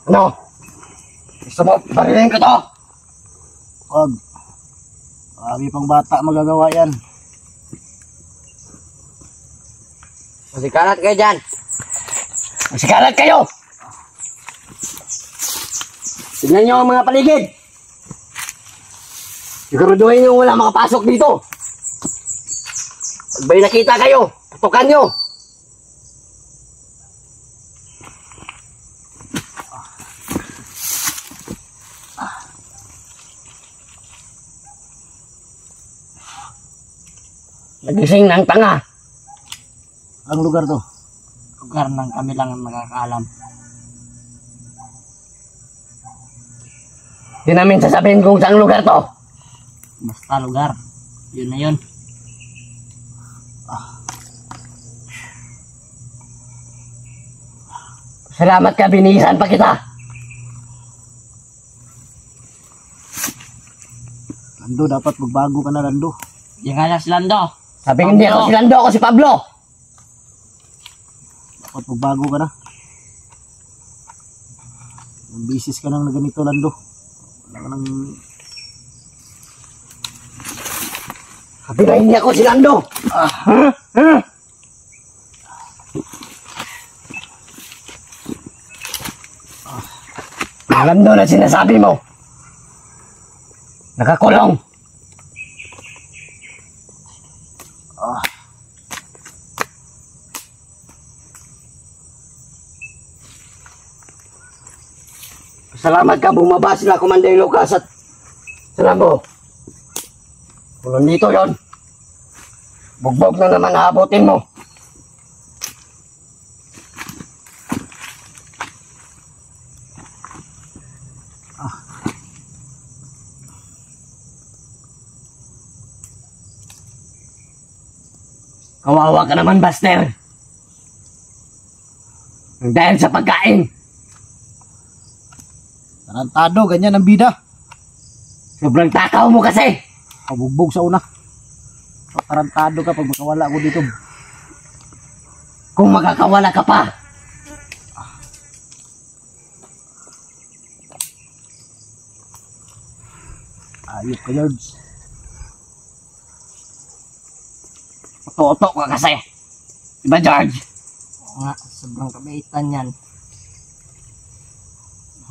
Ano? Gusto mo, barilin ko to? Wag. Marami pang bata magagawa yan. Masikalat kayo dyan. Masikalat kayo! Tignan nyo ang mga paligid. Siguraduhin nyo wala makapasok dito. Pag may nakita kayo, putukan nyo. Nagising ng tanga. Ang lugar to? Lugar ng kami lang ang nakakaalam. Di namin sasabihin kung saan lugar to. Basta lugar. Yun na yun. Salamat ka, binihisan pa kita. Lando, dapat magbago ka na, Lando. Yan nga lang si Lando. Sabi hindi ako si Lando, ako si Pablo. Dapat magbago ka na. Ang bisis ka nang na ganito, Lando. Wala ka nang... Sabi na hindi ako si Lando. Lando na sinasabi mo. Nakakulong. Salamat ka, bumaba sila Commander Lucas at Salambo. Kung nandito yon, bugbog na naman naabutin mo. Kawawa ka naman, Buster. Dahil sa pagkain. Tarantado, ganyan ang bida. Sobrang takaw mo kasi. Kabugbog sa una. Tarantado ka pag makawala ako dito. Kung makakawala ka pa. Ayop ka, George. Oto-oto ka kasi. Diba, George? Oo nga, sobrang kabaitan yan.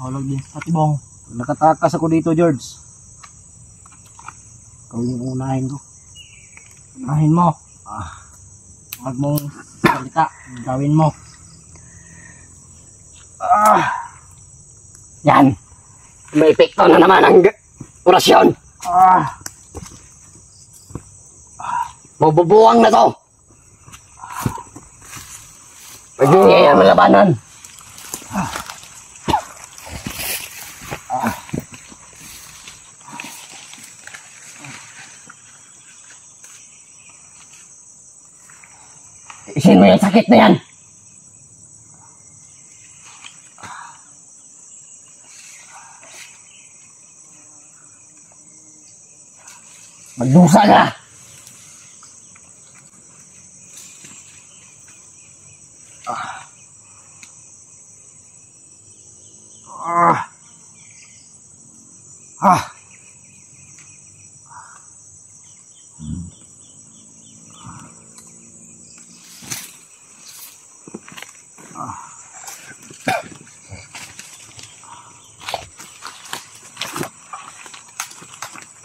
Nahulog din sa patibong. Nakatakas ako dito, George. Ikaw yung unahin ko. Unahin mo. Huwag mong salita. Gawin mo. Yan. May epekto na naman ang orasyon. Mabubuwang na to. Pag yung iyan malabanan. Isin mo yung sakit na yan. Magdusa ka.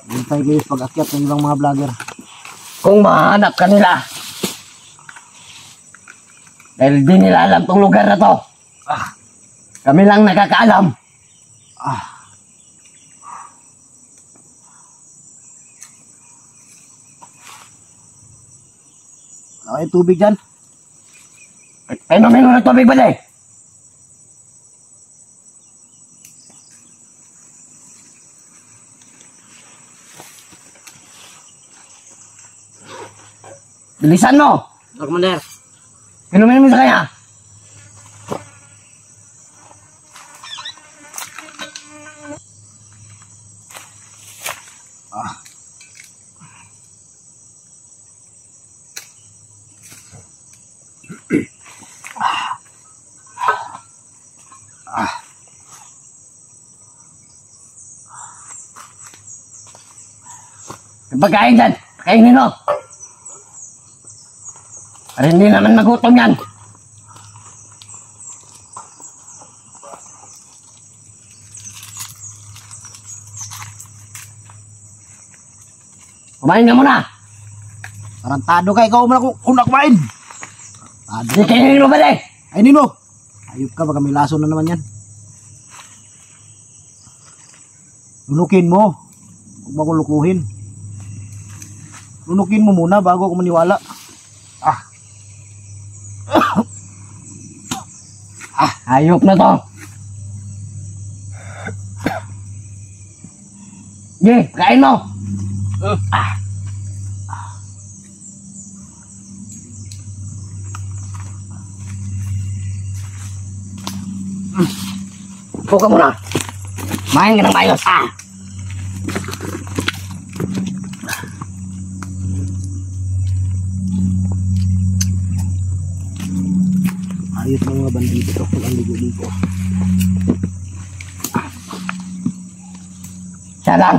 Hintay kayo sa pag-akyat ng ibang mga vlogger. Kung mahanap ka nila. Dahil di nila alam tong lugar na to. Kami lang nakakaalam. Ay, tubig dyan. Painumin mo ng tubig ba eh? Bilisan mo! Commander. Inumin mo sa kanya. pagkain dyan. Kainin mo. Para hindi naman magutom yan. Kumain ka muna. Tarantado ka, ikaw man ako kung nakumain. Hindi kainin mo ba eh? Ay, Nino. Ayop ka, baka may laso na naman yan. Lunukin mo. Huwag mo akong lukuhin. Lunukin mo muna bago ako maniwala. Hayop na to. Sige, kain mo. Upo ka muna. Main ka ng maayos. Ayos ng mga bandito to. Kung ang ligo-ligo. Siya lang.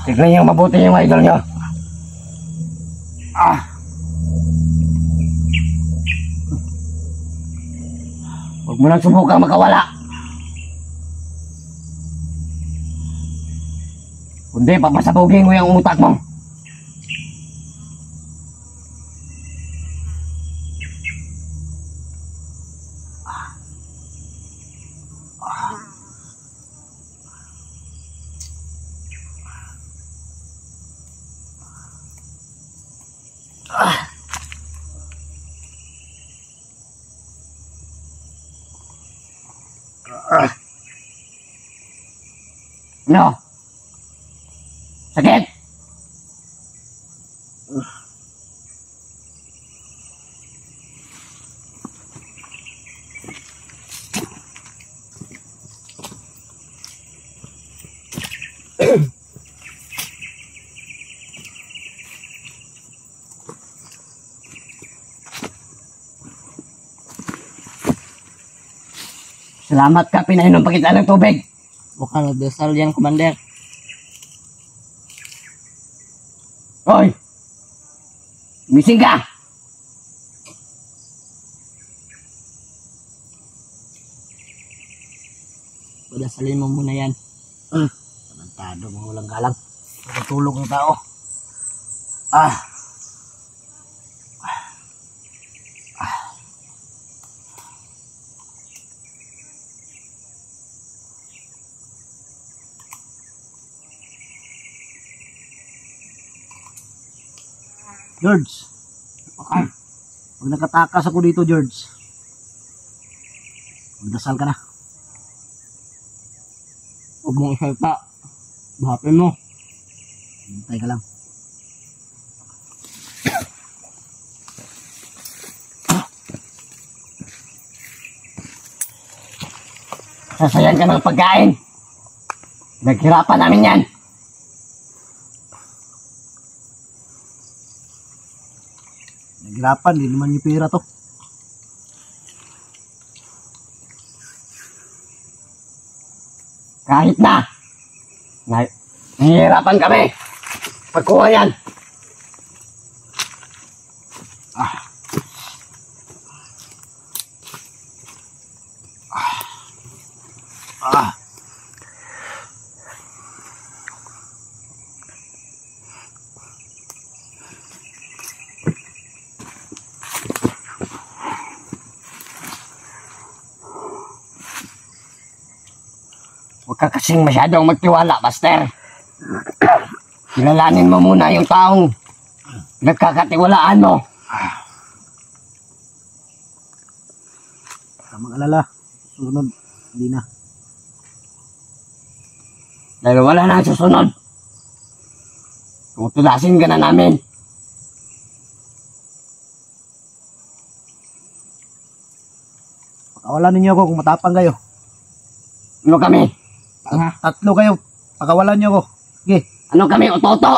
Tignan niyo mabuti yung idol niyo. Huwag mo nang subukang makawala. Kundi papasabugin mo yung utak mo. No. Sakit. Salamat ka, pinainom pa kita ng tubig. Mukhang nagdasal yan, Commander. Hoy! Mising ka! Padasalin mo muna yan. Tarantado, mga walang galang. Natutulog ng tao. George. Pag nakatakas ako dito, George. Magdasal ka na. Huwag mong isalta. Bahapin mo. Hintay ka lang. Sasayan ka ng pagkain. Naghirapan namin yan. Naghirapan, di naman yung pera to. Kahit na. Nahihirapan kami. Pagkuha yan. Huwag ka kasing masyadong magtiwala, Buster. Kilalanin mo muna yung taong nagkakatiwalaan mo. Tamang alala. Sunod, hindi na. Dahil wala na ang susunod. Tutudasin ka na namin. Pakawalan ninyo ako kung matapang kayo. Ano kami? Tanga. Tatlo kayo. Pakawalan niyo ako. Sige. Ano kami, ototo?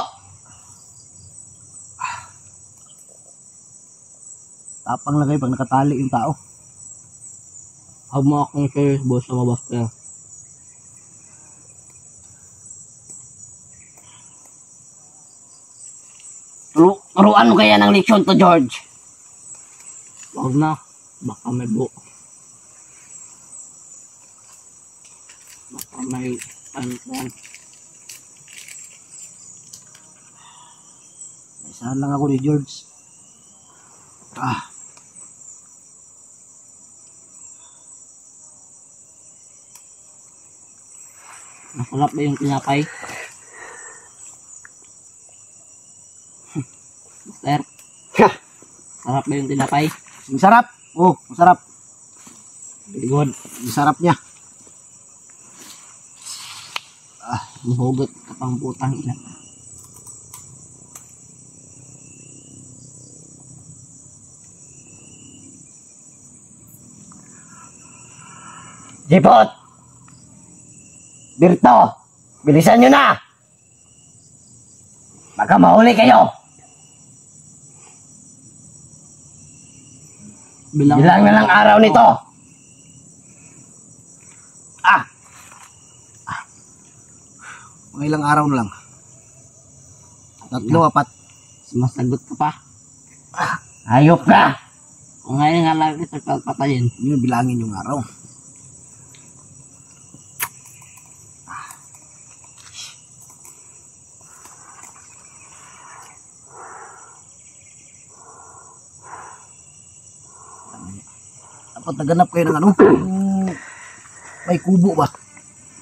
Tapang lang kayo pag nakatali yung tao. Huwag mo akong serious boss sa mabas ka. Turuan mo kaya ng leksyon to, George. Huwag na. Baka may Baka may ano. Saan lang ako ni George. Masarap ba yung tinapay? Master, Ha! sarap ba yung tinapay? Ang sarap. Oh, masarap. Very good. Ang sarap niya. Mahugot ka pang putang ina. Jipot! Birto! Bilisan nyo na! Baka mahuli kayo! Ilang na lang araw nito! Mga ilang araw na lang. 3, 4. Sumasagot ka pa. Hayop ka! Kung ngayon nga lang kita patayin. Yun, bilangin yung araw. Dapat naganap kayo ng ano? May kubo ba?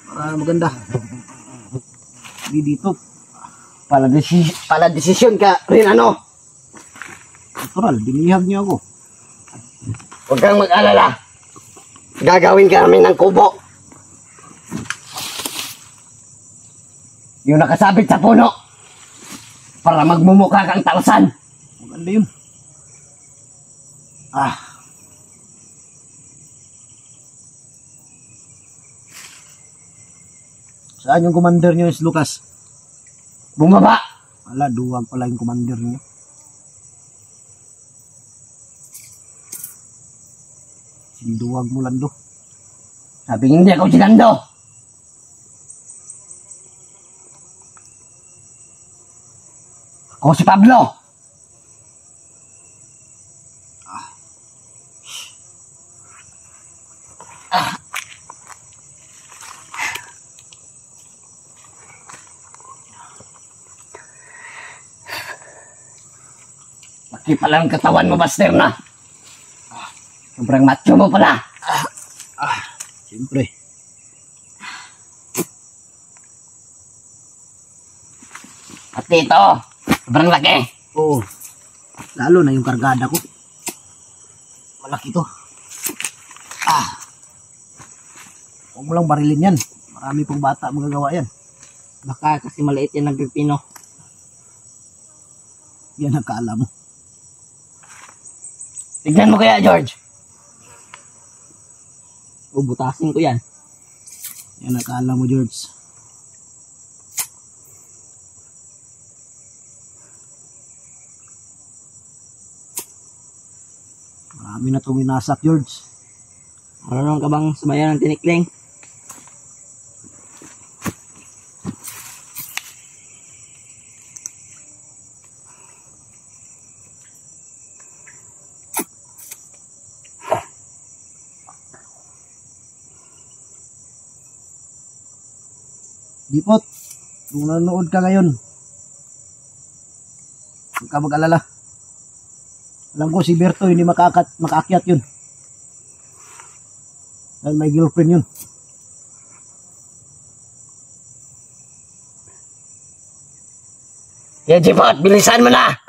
Para maganda. Hindi dito. Pala desisyon ka rin ano? Natural, binihag niyo ako. Huwag kang mag-alala. Gagawin ka namin ng kubo. Yung nakasabit sa puno. Para magmumukha kang Tarzan. Maganda yun. Saan yung commander niyo, is Lucas? Bumaba. Wala, duwag pala yung commander niyo. Sinduwag mo lang do. Sabi hindi ako sinando. Ako si Pablo. Laki pala ang katawan mo, Buster, na. Sobrang macho mo pala. Siyempre. At dito, sobrang laki. Oo. Lalo na yung kargada ko. Malaki to. Huwag mo lang barilin yan. Marami pong bata magagawa yan. Baka kasi maliit yan ng Pilipino. Yan ang kaalam mo. Tignan mo kaya, George. Bubutasin ko yan. Yan ang kaalam mo, George. Marami na itong winasak, George. Marunong ka bang sumayaw ng tinikling? Dipot, kung nanonood ka ngayon, huwag ka mag-alala. Alam ko si Berto hindi makaakyat yun. Dahil may girlfriend yun. Yeah, Jipot, bilisan mo na.